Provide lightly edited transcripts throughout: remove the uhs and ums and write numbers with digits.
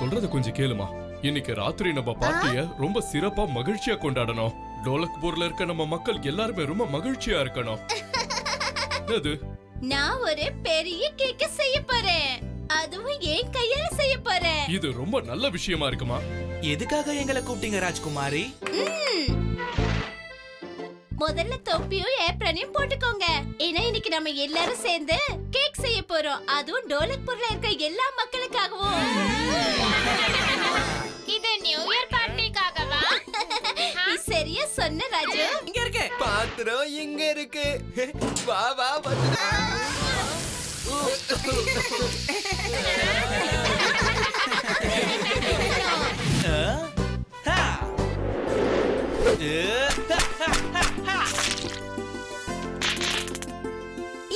சொல்றத கொஞ்சம் கேளுமா. இன்னைக்கு ராத்திரி நம்ம பார்ட்டிய ரொம்ப சிறப்பா மகிழ்ச்சியா கொண்டாடணும். டோலக்பூர்ல இருக்க நம்ம மக்கள் எல்லாருமே ரொம்ப மகிழ்ச்சியா இருக்கணும். அது நான் ஒரு பெரிய கேக்க செய்ய போறேன். அதுவும் என் கையால செய்ய போறேன். இது ரொம்ப நல்ல விஷயமா இருக்குமா. எதுக்காக எங்களை கூப்பிட்டீங்க ராஜ்குமாரி? முதல்ல தொப்பியும் ஏப்ரனையும் போட்டுக்கோங்க. ஏன்னா இன்னைக்கு நம்ம எல்லாரும் சேர்ந்து கேக் செய்ய போறோம். அதுவும் டோலக்பூர்ல இருக்க எல்லா மக்களுக்காகவும். இது நியூ இயர் பார்ட்டிக்காகவா? நீ சரியா சொன்ன ராஜு. இங்க இருக்கு. பாத்திரம் இங்க இருக்கு. வா வா வந்து.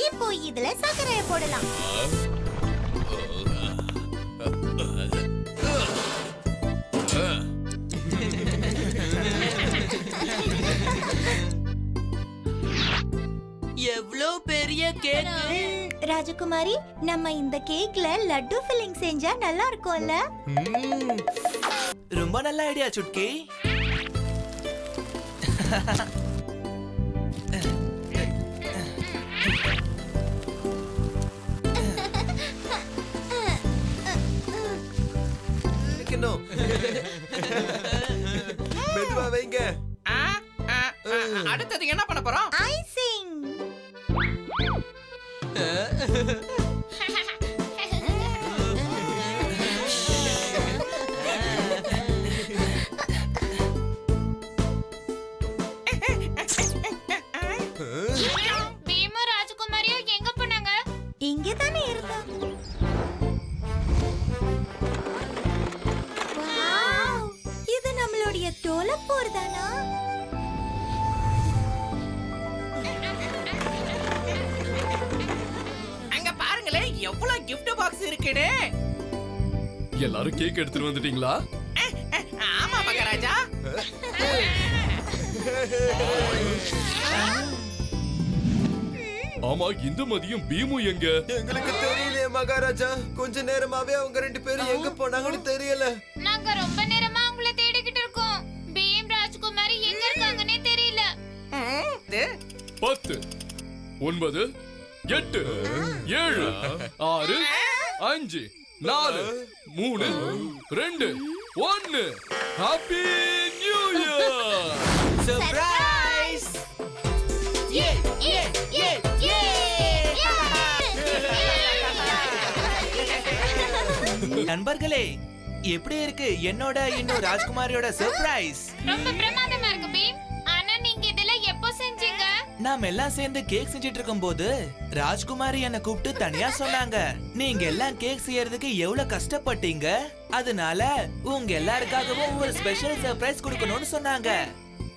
இப்போ இதுல சர்க்கரையை போடலாம். எவ்ளோ பெரிய கேக். ராஜகுமாரி, நம்ம இந்த கேக்ல லட்டு ஃபில்லிங் செஞ்சா நல்லா இருக்கும்ல? ரொம்ப நல்ல ஐடியா சுட்கி. மெதுவா வைங்க. அடுத்தது என்ன பண்ண போறோம்? ஐசிங். பீமு ராஜகுமாரியும் எங்க போனாங்க? இங்க தானே இருந்தாங்க. வாவ்! இது நம்மளுடைய டோலக்பூர் தானா? அங்க பாருங்களே எவ்வளவு gift box இருக்குன்னு. எல்லாரும் கேக் எடுத்துட்டு வந்துட்டீங்களா? ஆமா மகாராஜா. ஆமா, இந்த மதியம் பீமு எங்க? எங்களுக்கு தெரியலையே மகாராஜா. கொஞ்ச நேரமாவே அவங்க ரெண்டு பேரும் எங்க போனாங்கன்னு தெரியல. நாங்க ரொம்ப நேரமா உங்களை தேடிக்கிட்டு இருக்கோம். பீம் ராஜகுமாரி எங்க இருக்காங்கன்னே தெரியல. 10 9 8 7 6 5 4 3 2 1 ஹாப்பி நியூ இயர். சர்ப்ரைஸ். ஏ ஏ ஏ ஏ. நண்பர்களே, எப்படி இருக்கு என்னோட இன்னும் ராஜ்குமாரியோட சர்ப்ரைஸ்? ரொம்ப பிரமாதமா இருக்கு பீம். ஆனா நீங்க இதெல்லாம் எப்போ செஞ்சீங்க? நாம எல்லாம் சேர்ந்து கேக் செஞ்சிட்டு இருக்கும்போது ராஜ்குமாரி என்ன கூப்பிட்டு தனியா சொன்னாங்க, நீங்க எல்லாம் கேக் செய்யறதுக்கு எவ்வளவு கஷ்டப்பட்டீங்க, அதனால உங்க எல்லாருக்காகவும் ஒரு ஸ்பெஷல் சர்ப்ரைஸ் கொடுக்கணும்னு சொன்னாங்க.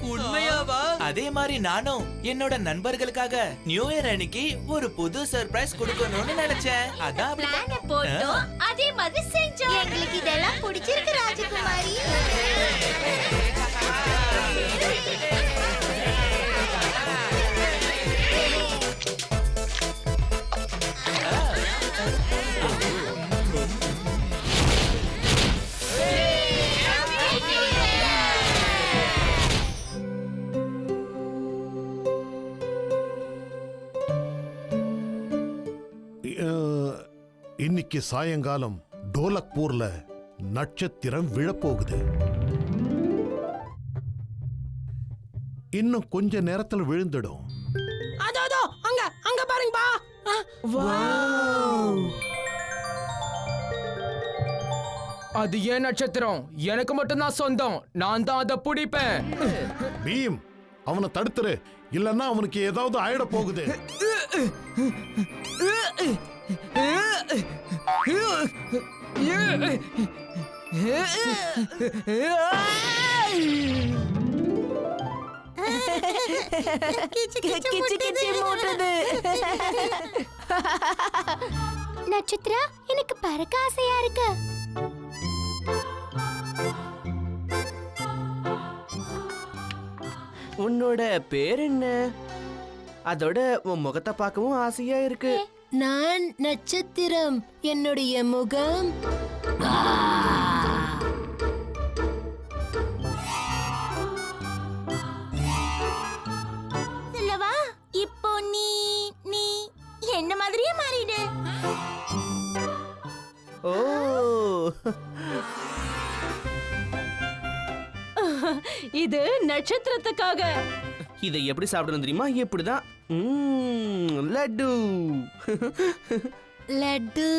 உண்மையாவா? அதே மாதிரி நானும் என்னோட நண்பர்களுக்காக நியூ இயர் அன்னைக்கு ஒரு புது சர்ப்ரைஸ் கொடுக்கணும்னு நினைச்சேன். அதான் பிளான போட்டோம், அதே மாதிரி செஞ்சோம். எங்களுக்கு இதெல்லாம் பிடிச்சிருக்கு ராஜகுமாரி. இன்னைக்கு சாயங்காலம் டோலக்பூர்ல நட்சத்திரம் விழப்போகுது. இன்னும் கொஞ்ச நேரத்துல விழுந்துடும். அதோ அங்க அங்க பாருங்க பா. வாவ்! அது ஏன் நட்சத்திரம்? எனக்கு மட்டும் தான் சொந்தம். நான் தான் அதை பிடிப்பேன். பீம், அவனை தடுத்துரு, இல்லன்னா அவனுக்கு ஏதாவது ஆயிட போகுது. நட்சத்திரா, எனக்கு பறக்க ஆசையா இருக்கு. உன்னோட பேர் என்ன? அதோட உன் முகத்தை பார்க்கவும் ஆசையா இருக்கு. நான் நட்சத்திரம். என்னுடைய முகம் இது நட்சத்திரத்துக்காக. இதை எப்படி சாப்பிடணும் தெரியுமா? இப்படிதான். லட்டு. லட்டு.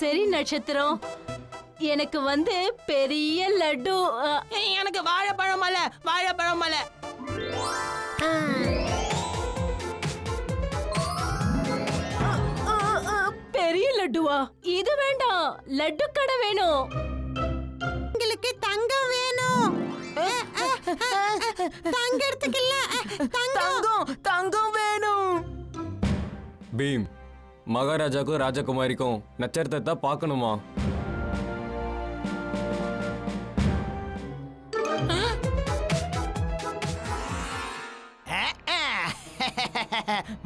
சரி நட்சத்திரம், எனக்கு வந்து பெரிய லட்டு. எனக்கு வாழைப்பழம் மலை, வாழைப்பழம் மலை. பெரிய லட்டுவா? இது வேண்டாம், லட்டு கடை வேணும். உங்களுக்கு தங்கம் வேணும். தங்கறதுக்கு இல்ல, தங்கம் தங்கம் வேணும். பீம், மகாராஜாக்கும் ராஜகுமாரிக்கும் நட்சத்திரத்தை பார்க்கணுமா?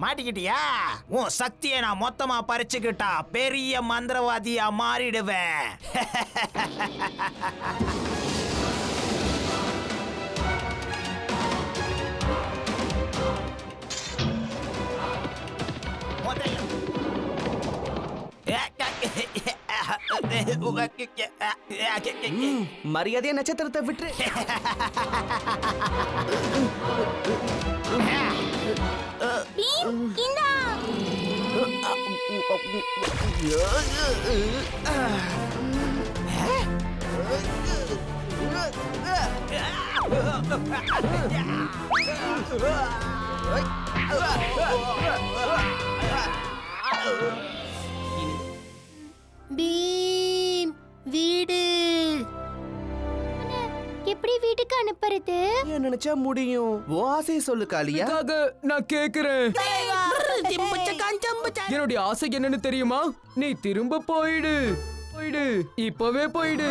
மாட்டிக்கிட்டியா? உன் சக்தியை நான் மொத்தமா பறிச்சுக்கிட்டா பெரிய மந்திரவாதியா மாறிடுவேன். மரியாதையா நட்சத்திரத்தை விட்டு. பீம் வீடு எப்படி வீட்டுக்கு அனுப்புறது? ஏன் நினைச்சா முடியும். உன் ஆசையை சொல்லு காளியா. அதுக்காக நான் கேக்குறேன். என்னுடைய ஆசை என்னன்னு தெரியுமா? நீ திரும்ப போயிடு, போயிடு, இப்பவே போயிடு.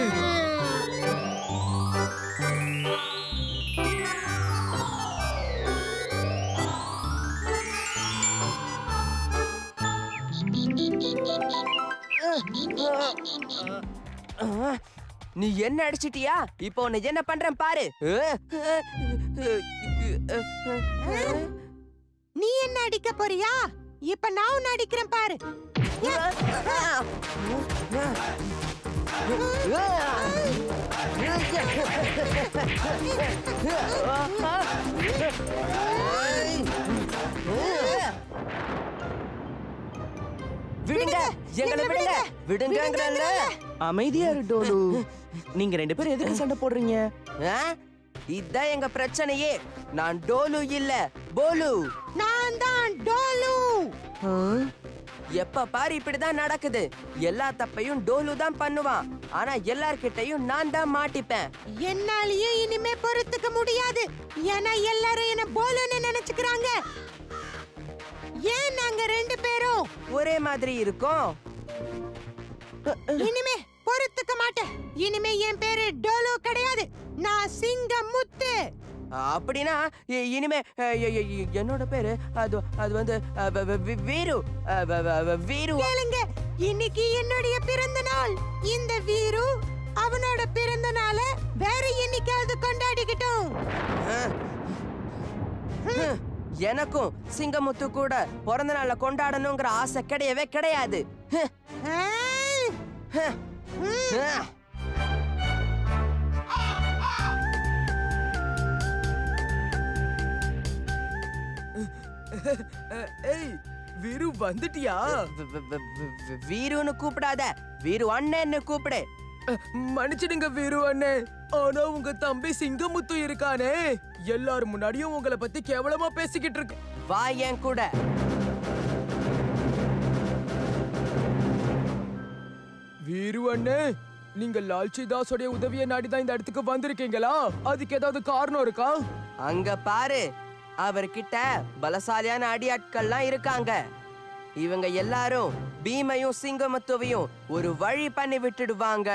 நீ என்ன அடிச்சிட்டியா? இப்போ உன்னை என்ன பண்றேன் பாரு. நீ என்ன அடிக்க போறியா? இப்ப நான் உன்னை அடிக்கிறேன் பாரு. விடுங்க, எங்களை விடுங்க, விடுங்கங்கறல்ல. அமைதியா இரு டோலு. நீங்க ரெண்டு பேரும் எதுக்கு சண்டை போடுறீங்க? இதான் எங்க பிரச்சனையே. நான் டோலு இல்ல, போலு. நான் தான் டோலு. எப்ப பாரு இப்படிதான் நடக்குது. எல்லா தப்பையும் டோலு தான் பண்ணுவான். ஆனா எல்லார்கிட்டயும் நான் தான் மாட்டிப்பேன். என்னாலயும் இனிமே பொறுத்துக்க முடியாது. ஏன்னா எல்லாரும் என்ன போலுன்னு நினைச்சுக்கிறாங்க. ஏன் நாங்க ரெண்டு பேரும் ஒரே மாதிரி இருக்கும். இனிமே பொறுத்துக்க மாட்டேன். இனிமே என் பேரு டோலு கிடையாது, நான் சிங்கமுத்து. அப்படின்னா இனிமே என்னோட பேரு அது வந்து வீரு. வீரு கேளுங்க, இன்னைக்கு என்னுடைய பிறந்த நாள். இந்த வீரு அவனோட பிறந்த நாளை வேற என்னைக்காவது கொண்டாடிக்கிட்டோம். எனக்கும் சிங்கமுத்து கூட பிறந்த நாள கொண்டாடணுங்கிற ஆசை கிடையவே கிடையாது. ஏய் வீரு வந்துட்டியா? வீருன்னு கூப்பிடாத, வீரு அண்ணன்னு கூப்பிடு. மன்னிச்சிடுங்க வீரு அண்ணே, ஆனா உங்க தம்பி சிங்கமுத்து இருக்கானே, எல்லாரும் முன்னாடியும் உங்களை பத்தி கேவலமா பேசிக்கிட்டு இருக்கு. வா என் கூட. வீரு அண்ணே, நீங்க லால்ச்சி தாஸோட உதவியை நாடிதான் இந்த இடத்துக்கு வந்திருக்கீங்களா? அதுக்கு ஏதாவது காரணம் இருக்கா? அங்க பாரு, அவர்கிட்ட பலசாலியான அடியாட்கள்லாம் இருக்காங்க. இவங்க எல்லாரும் பீமையும் சிங்கமுத்துவையும் ஒரு வழி பண்ணி விட்டுடுவாங்க.